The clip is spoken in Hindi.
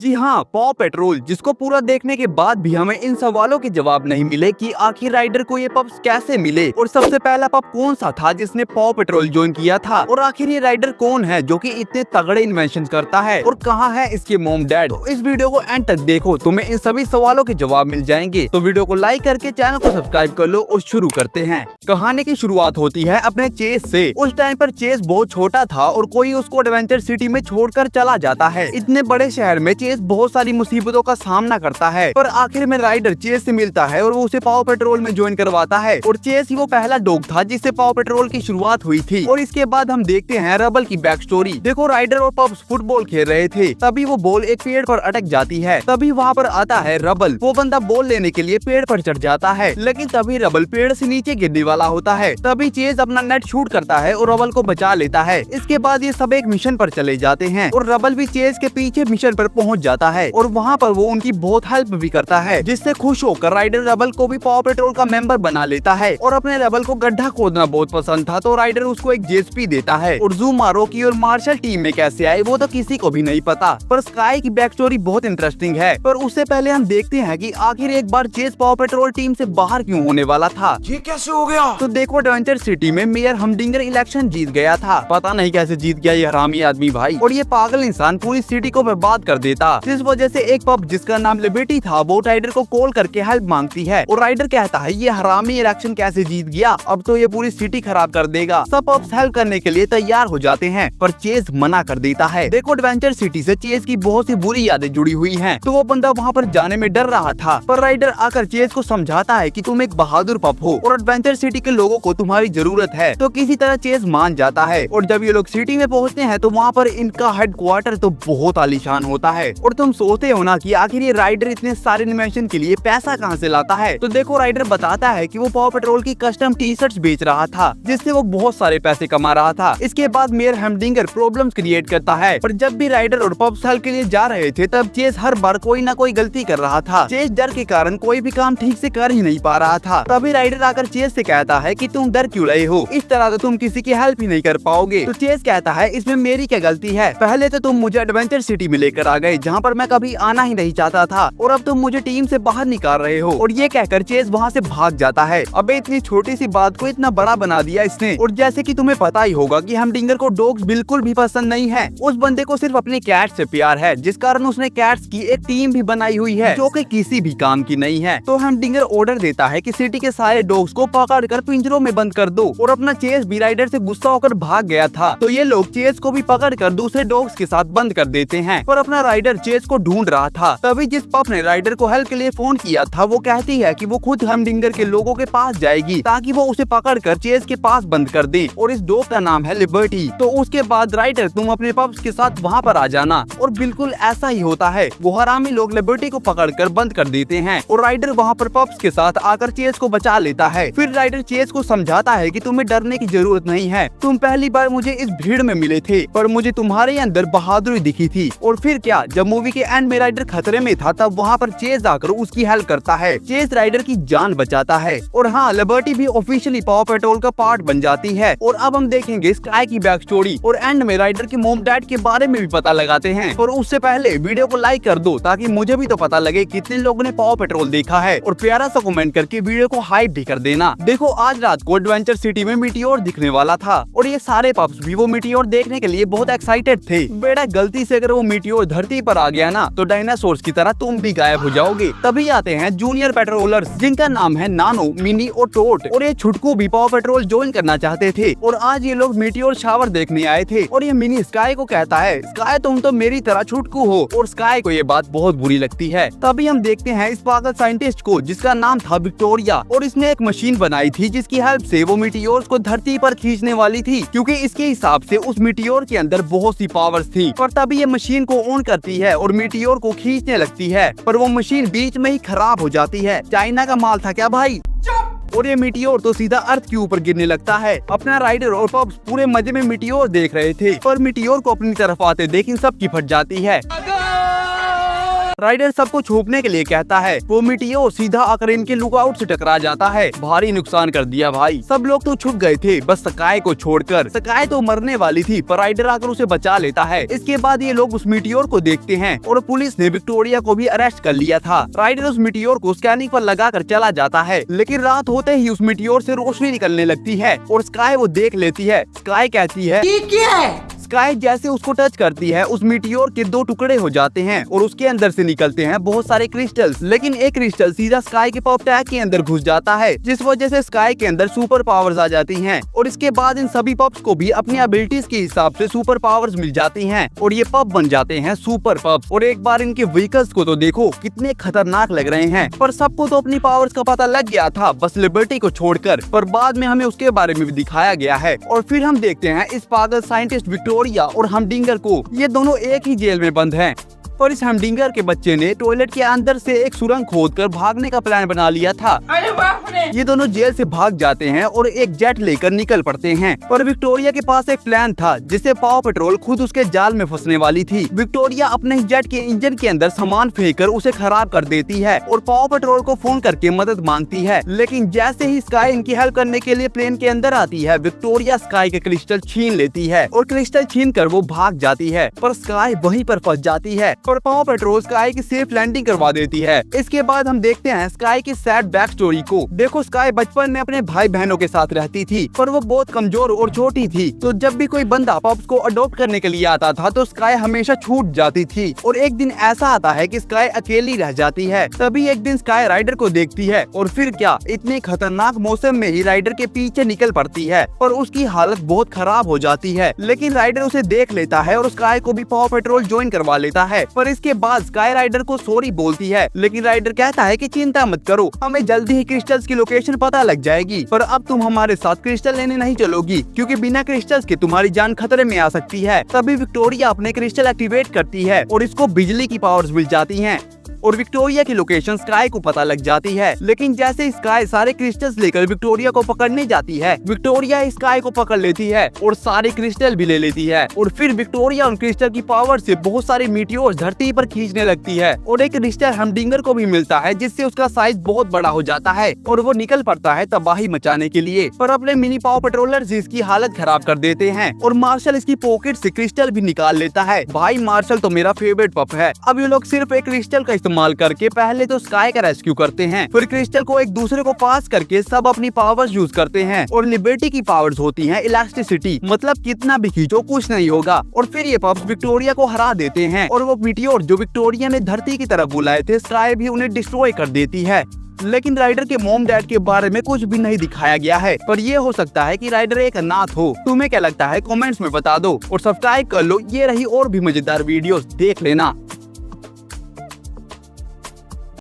जी हाँ, पॉ पेट्रोल, जिसको पूरा देखने के बाद भी हमें इन सवालों के जवाब नहीं मिले कि आखिर राइडर को ये पब्स कैसे मिले और सबसे पहला पब कौन सा था जिसने पॉ पेट्रोल ज्वाइन किया था और आखिर ये राइडर कौन है जो कि इतने तगड़े इन्वेंशन करता है और कहाँ है इसके मॉम डैड। तो इस वीडियो को एंड तक देखो, तुम्हें इन सभी सवालों के जवाब मिल जाएंगे। तो वीडियो को लाइक करके चैनल को सब्सक्राइब कर लो और शुरू करते हैं। कहानी की शुरुआत होती है अपने चेस से। उस टाइम पर चेस बहुत छोटा था और कोई उसको एडवेंचर सिटी में छोड़कर चला जाता है। इतने बड़े शहर में चेस बहुत सारी मुसीबतों का सामना करता है, पर आखिर में राइडर चेस से मिलता है और वो उसे पॉ पेट्रोल में ज्वाइन करवाता है। और चेस ही वो पहला डॉग था जिससे पॉ पेट्रोल की शुरुआत हुई थी। और इसके बाद हम देखते हैं रबल की बैक स्टोरी। देखो, राइडर और पब्स फुटबॉल खेल रहे थे, तभी वो बॉल एक पेड़ पर अटक जाती है। तभी वहाँ पर आता है रबल। वो बंदा बॉल लेने के लिए पेड़ पर चढ़ जाता है, लेकिन तभी रबल पेड़ से नीचे गिरने वाला होता है। तभी चेस अपना नेट शूट करता है और रबल को बचा लेता है। इसके बाद ये सब एक मिशन पर चले जाते हैं और रबल भी चेस के पीछे मिशन पर पहुँच जाता है और वहाँ पर वो उनकी बहुत हेल्प भी करता है, जिससे खुश होकर राइडर रबल को भी पॉ पेट्रोल का मेंबर बना लेता है। और अपने रबल को गड्ढा खोदना बहुत पसंद था, तो राइडर उसको एक जेसीबी देता है। और ज़ूमा, रॉकी और मार्शल टीम में कैसे आए वो तो किसी को भी नहीं पता, पर स्काई की बैक स्टोरी बहुत इंटरेस्टिंग है। पर उससे पहले हम देखते हैं कि आखिर एक बार चेस पॉ पेट्रोल टीम से बाहर क्यों होने वाला था। ये कैसे हो गया? तो देखो, एडवेंचर सिटी में मेयर हमडिंगर इलेक्शन जीत गया था। पता नहीं कैसे जीत गया ये हरामी आदमी भाई। और ये पागल इंसान पूरी सिटी को बर्बाद कर देता, जिस वजह से एक पब जिसका नाम लिबर्टी था वो राइडर को कॉल करके हेल्प मांगती है। और राइडर कहता है ये हरामी इलेक्शन कैसे जीत गया, अब तो ये पूरी सिटी खराब कर देगा। सब पब्स हेल्प करने के लिए तैयार हो जाते हैं, पर चेस मना कर देता है। देखो, एडवेंचर सिटी से चेस की बहुत सी बुरी यादें जुड़ी हुई हैं, तो वो बंदा वहाँ पर जाने में डर रहा था। पर राइडर आकर चेस को समझाता है कि तुम एक बहादुर पप हो और एडवेंचर सिटी के लोगों को तुम्हारी जरूरत है। तो किसी तरह चेस मान जाता है। और जब ये लोग सिटी में पहुँचते हैं तो वहाँ पर इनका हेडक्वार्टर तो बहुत आलीशान होता है। और तुम सोचते हो ना कि आखिर ये राइडर इतने सारे इन्वेंशन के लिए पैसा कहाँ से लाता है। तो देखो, राइडर बताता है कि वो पॉ पेट्रोल की कस्टम टी शर्ट्स बेच रहा था, जिससे वो बहुत सारे पैसे कमा रहा था। इसके बाद मेयर हमडिंगर प्रॉब्लम्स क्रिएट करता है, पर जब भी राइडर और पब्स हेल्प के लिए जा रहे थे तब चेस हर बार कोई ना कोई गलती कर रहा था। चेस डर के कारण कोई भी काम ठीक से कर ही नहीं पा रहा था। तभी राइडर आकर चेस से कहता है कि तुम डर क्यों रहे हो, इस तरह तो तुम किसी की हेल्प ही नहीं कर पाओगे। तो चेस कहता है इसमें मेरी क्या गलती है, पहले तो तुम मुझे एडवेंचर सिटी में लेकर आ गए जहाँ पर मैं कभी आना ही नहीं चाहता था, और अब तुम मुझे टीम से बाहर निकाल रहे हो। और ये कहकर चेस वहाँ से भाग जाता है। अबे, इतनी छोटी सी बात को इतना बड़ा बना दिया इसने। और जैसे कि तुम्हें पता ही होगा कि हमडिंगर को डॉग्स बिल्कुल भी पसंद नहीं है। उस बंदे को सिर्फ अपने कैट से प्यार है, जिस कारण उसने कैट्स की एक टीम भी बनाई हुई है जो कि किसी भी काम की नहीं है। तो हमडिंगर ऑर्डर देता है कि सिटी के सारे डॉग्स को पकड़कर पिंजरों में बंद कर दो। और अपना चेस भी राइडर से गुस्सा होकर भाग गया था, तो ये लोग चेस को भी पकड़कर दूसरे डॉग्स के साथ बंद कर देते हैं। पर अपना राइडर चेस को ढूंढ रहा था। तभी जिस पप ने राइडर को हेल्प के लिए फोन किया था वो कहती है कि वो खुद हमडिंगर के लोगों के पास जाएगी ताकि वो उसे पकड़कर चेस के पास बंद कर दे। और इस डॉग का नाम है लिबर्टी। तो उसके बाद राइडर तुम अपने पब्स के साथ वहाँ पर आ जाना। और बिल्कुल ऐसा ही होता है। वो हरामी लोग लिबर्टी को पकड़कर बंद कर देते हैं और राइडर वहाँ पर पब्स के साथ आकर चेस को बचा लेता है। फिर राइडर चेस को समझाता है कि तुम्हें डरने की जरूरत नहीं है, तुम पहली बार मुझे इस भीड़ में मिले थे, पर मुझे तुम्हारे अंदर बहादुरी दिखी थी। और फिर क्या, जब मूवी के एंड में राइडर खतरे में था तब वहाँ पर चेस आकर उसकी हेल्प करता है। चेस राइडर की जान बचाता है। और हाँ, लिबर्टी भी ऑफिशियली पॉ पेट्रोल का पार्ट बन जाती है। और अब हम देखेंगे स्काई की बैक स्टोरी और एंड में राइडर के मॉम डैड के बारे में भी पता लगाते हैं। और उससे पहले वीडियो को लाइक कर दो ताकि मुझे भी तो पता लगे कितने लोगों ने पॉ पेट्रोल देखा है, और प्यारा सा कमेंट करके वीडियो को हाइप भी कर देना। देखो, आज रात को एडवेंचर सिटी में मीटियोर दिखने वाला था और ये सारे पब्स भी वो मीटियोर देखने के लिए बहुत एक्साइटेड थे। बेटा, गलती से अगर वो मीटियोर धरती पर आ गया ना तो डायनासोर्स की तरह तुम भी गायब हो जाओगे। तभी आते हैं जूनियर पेट्रोलर्स, जिनका नाम है नानो, मिनी और टोट। और ये छुटकू भी पॉ पेट्रोल ज्वाइन करना चाहते थे और आज ये लोग मीटियोर शावर देखने आए थे। और ये मिनी स्काई को कहता है, स्काई तुम तो मेरी तरह छुटकू हो। और स्काई को ये बात बहुत बुरी लगती है। तभी हम देखते हैं इस पागल साइंटिस्ट को जिसका नाम था विक्टोरिया, और इसने एक मशीन बनाई थी जिसकी हेल्प से वो मीटियोर्स को धरती पर खींचने वाली थी, क्योंकि इसके हिसाब से उस मीटियोर के अंदर बहुत सी पावर्स थी। पर तभी ये मशीन को ऑन करती है और मीटियोर को खींचने लगती है, पर वो मशीन बीच में ही खराब हो जाती है। चाइना का माल था क्या भाई? और ये मीटियोर तो सीधा अर्थ के ऊपर गिरने लगता है। अपना राइडर और पब्स पूरे मजे में मीटियोर देख रहे थे, पर मीटियोर को अपनी तरफ आते देख इन सब की फट जाती है। राइडर सबको छुपने के लिए कहता है। वो मीटियोर सीधा आकर इनके लुकआउट से टकरा जाता है। भारी नुकसान कर दिया भाई। सब लोग तो छुप गए थे बस स्काई को छोड़कर। स्काई तो मरने वाली थी पर राइडर आकर उसे बचा लेता है। इसके बाद ये लोग उस मीटियोर को देखते हैं और पुलिस ने विक्टोरिया को भी अरेस्ट कर लिया था। राइडर उस मीटियोर को स्कैनिंग पर लगाकर चला जाता है, लेकिन रात होते ही उस मीटियोर से रोशनी निकलने लगती है और स्काई वो देख लेती है। स्काई कहती है ये क्या है? स्काई जैसे उसको टच करती है उस मीटियोर के 2 टुकड़े हो जाते हैं और उसके अंदर से निकलते हैं बहुत सारे क्रिस्टल्स, लेकिन एक क्रिस्टल सीधा स्काई के पॉप टैग के अंदर घुस जाता है, जिस वजह से स्काई के अंदर सुपर पावर्स आ जाती हैं। और इसके बाद इन सभी पप्स को भी अपनी एबिलिटीज के हिसाब से सुपर पावर्स मिल जाती हैं और ये पप बन जाते हैं सुपर पप्स। और एक बार इनके व्हीकल्स को तो देखो कितने खतरनाक लग रहे हैं। पर सबको तो अपनी पावर्स का पता लग गया था बस लिबर्टी को छोड़कर, पर बाद में हमें उसके बारे में भी दिखाया गया है। और फिर हम देखते हैं इस पागल साइंटिस्ट विक्टोरिया और हमडिंगर को, ये दोनों एक ही जेल में बंद हैं। पर इस हमडिंगर के बच्चे ने टॉयलेट के अंदर से एक सुरंग खोदकर भागने का प्लान बना लिया था। अरे बाप रे! ये दोनों जेल से भाग जाते हैं और एक जेट लेकर निकल पड़ते हैं। पर विक्टोरिया के पास एक प्लान था जिससे पाव पेट्रोल खुद उसके जाल में फंसने वाली थी। विक्टोरिया अपने जेट के इंजन के अंदर सामान फेंककर उसे खराब कर देती है और पाव पेट्रोल को फोन करके मदद मांगती है, लेकिन जैसे ही स्काई इनकी हेल्प करने के लिए प्लेन के अंदर आती है, विक्टोरिया स्काई के क्रिस्टल छीन लेती है और क्रिस्टल छीन कर वो भाग जाती है। पर स्काई वहीं पर फंस जाती है और पाव पेट्रोल स्काई की सेफ लैंडिंग करवा देती है। इसके बाद हम देखते हैं स्काई की सैड बैक स्टोरी को। देखो स्काई बचपन में अपने भाई बहनों के साथ रहती थी पर वो बहुत कमजोर और छोटी थी, तो जब भी कोई बंदा पप्स को अडॉप्ट करने के लिए आता था तो स्काई हमेशा छूट जाती थी। और एक दिन ऐसा आता है कि स्काई अकेली रह जाती है। तभी एक दिन स्काई राइडर को देखती है और फिर क्या, इतने खतरनाक मौसम में ही राइडर के पीछे निकल पड़ती है और उसकी हालत बहुत खराब हो जाती है। लेकिन राइडर उसे देख लेता है और स्काई को भी पाव पेट्रोल ज्वाइन करवा लेता है। पर इसके बाद स्काई राइडर को सॉरी बोलती है, लेकिन राइडर कहता है कि चिंता मत करो, हमें जल्दी ही क्रिस्टल्स की लोकेशन पता लग जाएगी, पर अब तुम हमारे साथ क्रिस्टल लेने नहीं चलोगी क्योंकि बिना क्रिस्टल्स के तुम्हारी जान खतरे में आ सकती है। तभी विक्टोरिया अपने क्रिस्टल एक्टिवेट करती है और इसको बिजली की पावर्स मिल जाती हैं और विक्टोरिया की लोकेशन स्काई को पता लग जाती है। लेकिन जैसे स्काई सारे क्रिस्टल्स लेकर विक्टोरिया को पकड़ने जाती है, विक्टोरिया स्काई को पकड़ लेती है और सारे क्रिस्टल भी ले लेती है। और फिर विक्टोरिया उन क्रिस्टल की पावर से बहुत सारे मीटियोर धरती पर खींचने लगती है और एक क्रिस्टल हमडिंगर को भी मिलता है जिससे उसका साइज बहुत बड़ा हो जाता है और वो निकल पड़ता है तबाही मचाने के लिए। पर अपने मिनी पाव पेट्रोलर इसकी हालत खराब कर देते हैं और मार्शल इसकी पॉकेट से क्रिस्टल भी निकाल लेता है। भाई मार्शल तो मेरा फेवरेट पप है। अब ये लोग सिर्फ एक क्रिस्टल का इस्तेमाल करके पहले तो स्काई का रेस्क्यू करते हैं, फिर क्रिस्टल को एक दूसरे को पास करके सब अपनी पावर्स यूज करते हैं और लिबर्टी की पावर्स होती हैं इलास्टिसिटी, मतलब कितना भी खींचो कुछ नहीं होगा। और फिर ये पप्स विक्टोरिया को हरा देते हैं और वो मीटियोर जो विक्टोरिया ने धरती की तरफ बुलाए थे, स्काई भी उन्हें डिस्ट्रॉय कर देती है। लेकिन राइडर के मॉम डैड के बारे में कुछ भी नहीं दिखाया गया है, पर ये हो सकता है कि राइडर एक अनाथ हो। तुम्हें क्या लगता है कमेंट्स में बता दो और सब्सक्राइब कर लो। ये रही और भी मजेदार वीडियोस, देख लेना।